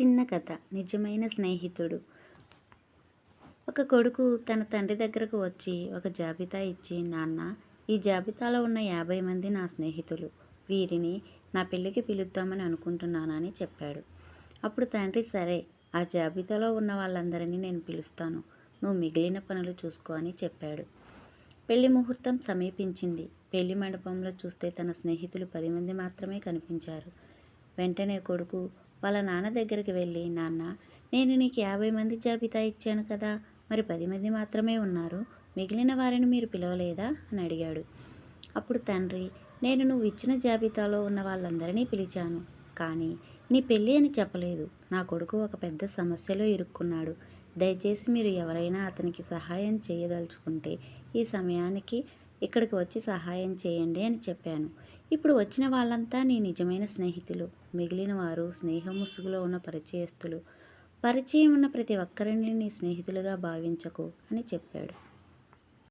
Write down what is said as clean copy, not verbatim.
చిన్న కథ. నిజమైన స్నేహితుడు. ఒక కొడుకు తన తండ్రి దగ్గరకు వచ్చి ఒక జాబితా ఇచ్చి, నాన్న, ఈ జాబితాలో ఉన్న 50 మంది నా స్నేహితులు. వీరిని నా పెళ్ళికి పిలుద్దామని అనుకుంటున్నానని చెప్పాడు. అప్పుడు తండ్రి, సరే, ఆ జాబితాలో ఉన్న వాళ్ళందరినీ నేను పిలుస్తాను. నువ్వు మిగిలిన పనులు చూసుకో అని చెప్పాడు. పెళ్లి ముహూర్తం సమీపించింది. పెళ్లి మండపంలో చూస్తే తన స్నేహితులు 10 మంది మాత్రమే కనిపించారు. వెంటనే కొడుకు వాళ్ళ నాన్న దగ్గరికి వెళ్ళి, నాన్న, నేను నీకు 50 మంది జాబితా ఇచ్చాను కదా, మరి 10 మంది మాత్రమే ఉన్నారు, మిగిలిన వారిని మీరు పిలవలేదా అని అడిగాడు. అప్పుడు తండ్రి, నేను నువ్వు ఇచ్చిన జాబితాలో ఉన్న వాళ్ళందరినీ పిలిచాను, కానీ నీ పెళ్ళి అని చెప్పలేదు. నా కొడుకు ఒక పెద్ద సమస్యలో ఇరుక్కున్నాడు. దయచేసి మీరు ఎవరైనా అతనికి సహాయం చేయదలుచుకుంటే ఈ సమయానికి ఇక్కడికి వచ్చి సహాయం చేయండి అని చెప్పాను. ఇప్పుడు వచ్చిన వాళ్ళంతా నీ నిజమైన స్నేహితులు. మిగిలిన వారు స్నేహం ముసుగులో ఉన్న పరిచయస్తులు. పరిచయం ఉన్న ప్రతి ఒక్కరిని నీ స్నేహితులుగా భావించకు అని చెప్పాడు.